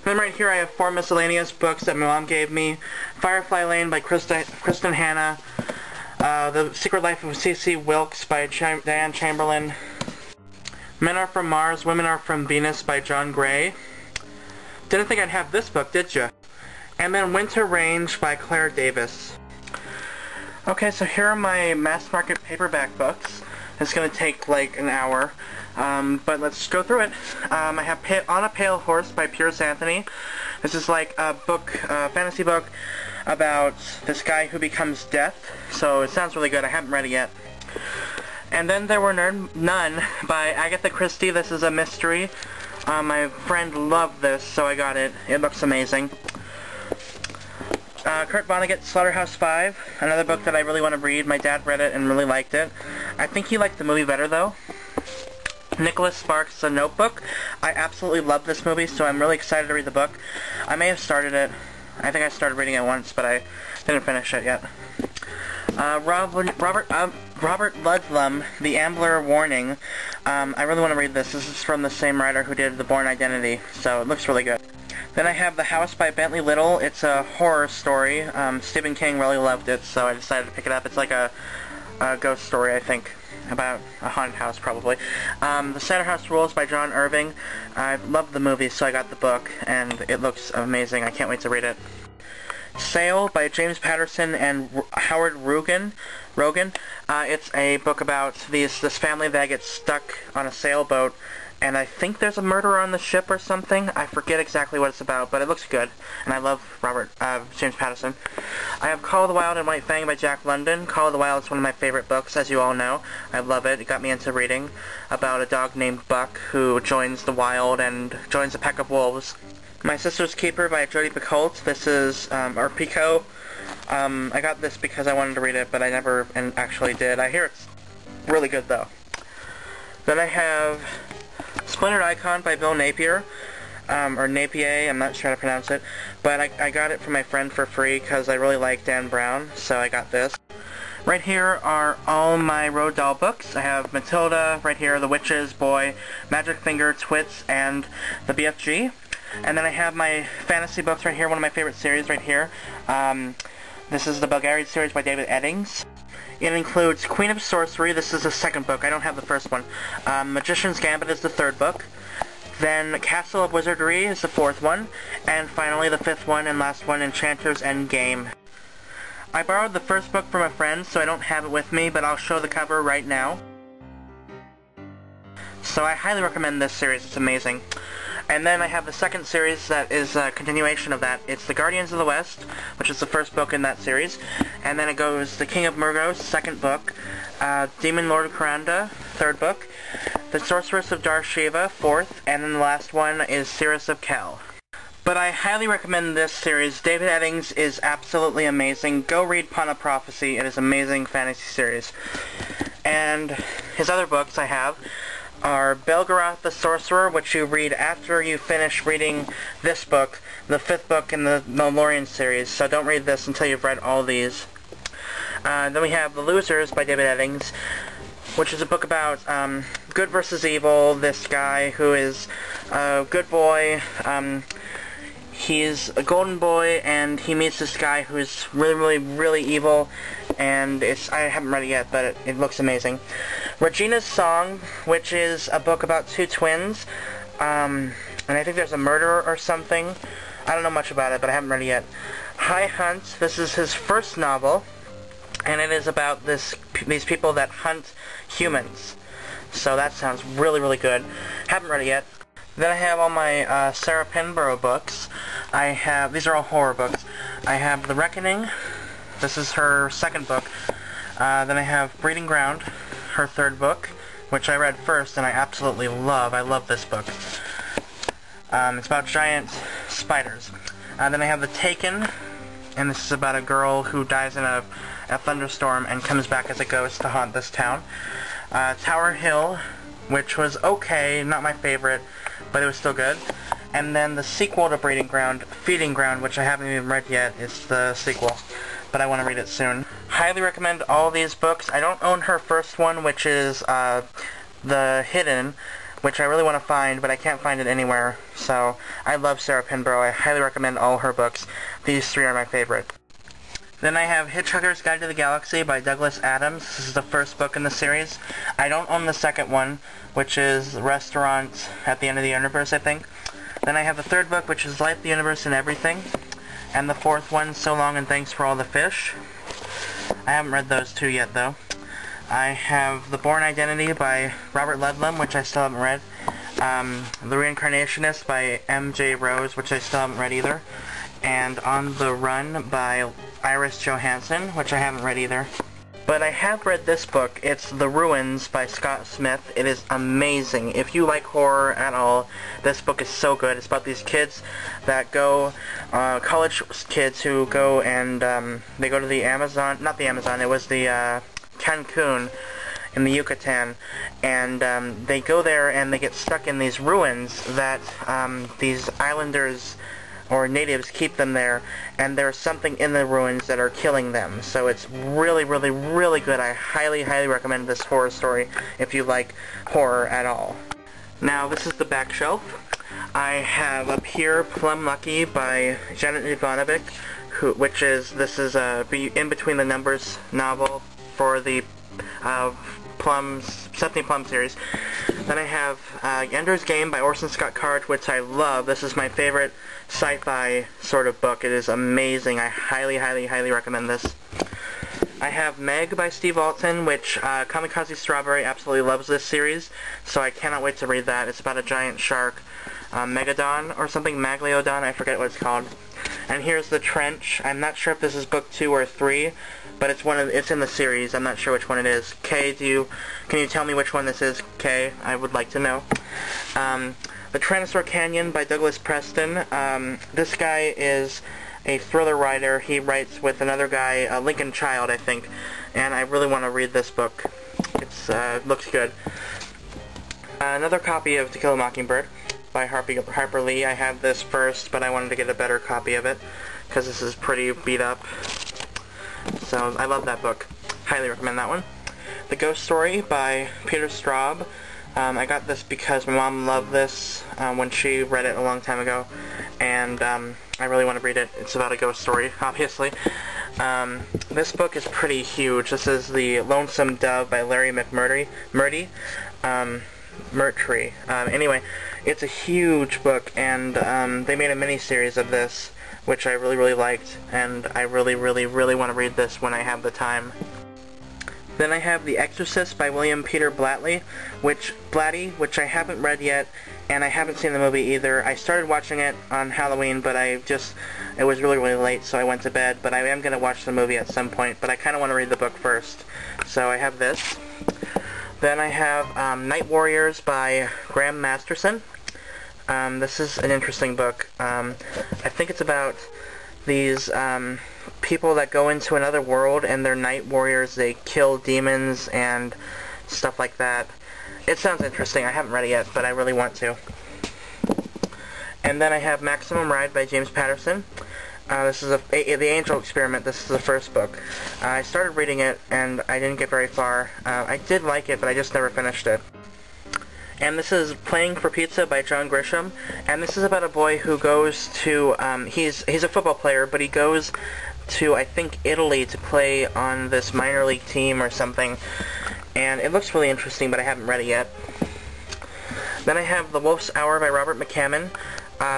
Then right here I have 4 miscellaneous books that my mom gave me. Firefly Lane by Kristen Hanna. The Secret Life of C.C. Wilkes by Diane Chamberlain. Men Are From Mars, Women Are From Venus by John Gray. Didn't think I'd have this book, did ya? And then Winter Range by Claire Davis. Okay, so here are my mass market paperback books. It's going to take like an hour, but let's go through it. I have On a Pale Horse by Piers Anthony. This is like a book, fantasy book about this guy who becomes death, so it sounds really good. I haven't read it yet. And then There Were None by Agatha Christie. This is a mystery. My friend loved this, so I got it. It looks amazing. Kurt Vonnegut's Slaughterhouse-Five, another book that I really want to read. My dad read it and really liked it. I think he liked the movie better, though. Nicholas Sparks' The Notebook. I absolutely love this movie, so I'm really excited to read the book. I may have started it. I think I started reading it once, but I didn't finish it yet. Robert Ludlum, The Ambler Warning. I really want to read this. This is from the same writer who did The Bourne Identity, so it looks really good. Then I have The House by Bentley Little. It's a horror story. Stephen King really loved it, so I decided to pick it up. It's like a ghost story, I think, about a haunted house, probably. The Center House Rules by John Irving. I loved the movie, so I got the book, and it looks amazing. I can't wait to read it. Sail by James Patterson and Howard Rogan. It's a book about this family that gets stuck on a sailboat, and I think there's a murderer on the ship or something. I forget exactly what it's about, but it looks good, and I love James Patterson. I have Call of the Wild and White Fang by Jack London. Call of the Wild is one of my favorite books, as you all know. I love it. It got me into reading about a dog named Buck who joins the wild and joins a pack of wolves. My Sister's Keeper by Jodi Picoult. This is, or Pico. I got this because I wanted to read it, but I never actually did. I hear it's really good, though. Then I have Splintered Icon by Bill Napier, or Napier, I'm not sure how to pronounce it, but I got it from my friend for free because I really like Dan Brown, so I got this. Right here are all my Roald Dahl books. I have Matilda, right here, The Witch's Boy, Magic Finger, Twits, and the BFG. And then I have my fantasy books right here, one of my favorite series right here. This is the Belgariad series by David Eddings. It includes Queen of Sorcery. This is the second book. I don't have the first one. Magician's Gambit is the third book. Then Castle of Wizardry is the fourth one. And finally the fifth one and last one, Enchanter's Endgame. I borrowed the first book from a friend, so I don't have it with me, but I'll show the cover right now. So I highly recommend this series. It's amazing. And then I have the second series that is a continuation of that. It's The Guardians of the West, which is the first book in that series. And then it goes The King of Murgos, second book. Demon Lord of Kuranda, third book. The Sorceress of Dar-Shiva, fourth. And then the last one is Cirrus of Kel. But I highly recommend this series. David Eddings is absolutely amazing. Go read Pawn of Prophecy. It is an amazing fantasy series. And his other books I have are Belgarath the Sorcerer, which you read after you finish reading this book, the fifth book in the Lorien series, so don't read this until you've read all these. Then we have The Losers by David Eddings, which is a book about good versus evil. This guy who is a good boy, he's a golden boy, and he meets this guy who is really evil, and I haven't read it yet, but it looks amazing. Regina's Song, which is a book about two twins, and I think there's a murderer or something. I don't know much about it, but I haven't read it yet. High Hunt, this is his first novel, and it is about these people that hunt humans. So that sounds really good. Haven't read it yet. Then I have all my Sarah Pinborough books. These are all horror books. I have The Reckoning. This is her second book. Then I have Breeding Ground, her third book, which I read first and I absolutely love. I love this book. It's about giant spiders. Then I have The Taken, and this is about a girl who dies in a thunderstorm and comes back as a ghost to haunt this town. Tower Hill, which was okay, not my favorite, but it was still good. And then the sequel to Breeding Ground, Feeding Ground, which I haven't even read yet, is the sequel, but I want to read it soon. Highly recommend all these books. I don't own her first one, which is The Hidden, which I really want to find, but I can't find it anywhere. So I love Sarah Pinborough. I highly recommend all her books. These three are my favorite. Then I have Hitchhiker's Guide to the Galaxy by Douglas Adams. This is the first book in the series. I don't own the second one, which is Restaurant at the End of the Universe, I think. Then I have the third book, which is Life, the Universe, and Everything. And the fourth one, So Long and Thanks for All the Fish. I haven't read those two yet, though. I have The Bourne Identity by Robert Ludlum, which I still haven't read. The Reincarnationist by M.J. Rose, which I still haven't read either. And On the Run by Iris Johansen, which I haven't read either. But I have read this book. It's The Ruins by Scott Smith. It is amazing. If you like horror at all, this book is so good. It's about these kids that go, college kids who go and they go to the Amazon, not the Amazon, it was the Cancun in the Yucatan, and they go there and they get stuck in these ruins that these islanders or natives keep them there, and there's something in the ruins that are killing them. So it's really, really, really good. I highly, highly recommend this horror story if you like horror at all. Now, this is the back shelf. I have up here Plum Lucky by Janet Ivanovic, this is a In Between the Numbers novel for the Stephanie Plum series. Then I have Ender's Game by Orson Scott Card, which I love. This is my favorite sci-fi sort of book. It is amazing. I highly, highly, highly recommend this. I have Meg by Steve Alton, which Kamikaze Strawberry absolutely loves this series, so I cannot wait to read that. It's about a giant shark, Megalodon or something, Magliodon, I forget what it's called. And here's The Trench. I'm not sure if this is book 2 or 3, but it's in the series. I'm not sure which one it is. Kay, can you tell me which one this is, Kay? I would like to know. The Tyrannosaur Canyon by Douglas Preston. This guy is a thriller writer. He writes with another guy, Lincoln Child, I think, and I really want to read this book. It looks good. Another copy of To Kill a Mockingbird by Harper Lee. I have this first, but I wanted to get a better copy of it because this is pretty beat up. So I love that book. Highly recommend that one. The Ghost Story by Peter Straub. I got this because my mom loved this when she read it a long time ago, and I really want to read it. It's about a ghost story, obviously. This book is pretty huge. This is The Lonesome Dove by Larry McMurtry. Anyway, it's a huge book, and they made a mini-series of this, which I really, really liked, and I really, really, really want to read this when I have the time. Then I have The Exorcist by William Peter Blatty, which I haven't read yet, and I haven't seen the movie either. I started watching it on Halloween, but it was really, really late, so I went to bed, but I am going to watch the movie at some point, but I kind of want to read the book first. So I have this. Then I have Night Warriors by Graham Masterson. This is an interesting book. I think it's about these people that go into another world, and they're night warriors. They kill demons and stuff like that. It sounds interesting. I haven't read it yet, but I really want to. And then I have Maximum Ride by James Patterson. This is The Angel Experiment. This is the first book. I started reading it, and I didn't get very far. I did like it, but I just never finished it. And this is Playing for Pizza by John Grisham, and this is about a boy who goes to, he's a football player, but he goes to, I think, Italy to play on this minor league team or something, and it looks really interesting, but I haven't read it yet. Then I have The Wolf's Hour by Robert McCammon.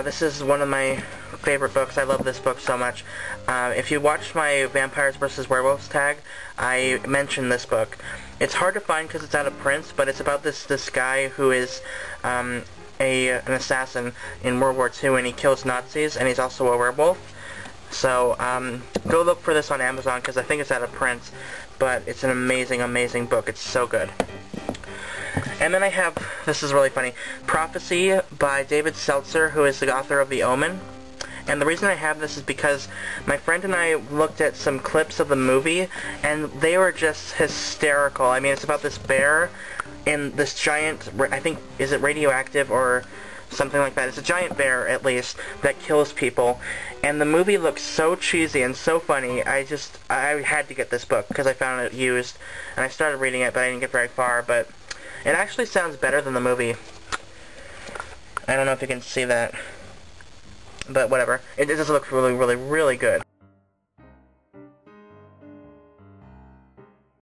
This is one of my favorite books. I love this book so much. If you watched my Vampires vs. Werewolves tag, I mentioned this book. It's hard to find because it's out of print, but it's about this guy who is an assassin in World War II, and he kills Nazis, and he's also a werewolf. So go look for this on Amazon because I think it's out of print, but it's an amazing, amazing book. It's so good. And then I have, this is really funny, Prophecy by David Seltzer, who is the author of The Omen. And the reason I have this is because my friend and I looked at some clips of the movie, and they were just hysterical. I mean, it's about this bear in this giant, I think, is it radioactive or something like that? It's a giant bear, at least, that kills people. And the movie looks so cheesy and so funny. I had to get this book because I found it used. And I started reading it, but I didn't get very far. But it actually sounds better than the movie. I don't know if you can see that, but whatever. It does look really, really, really good.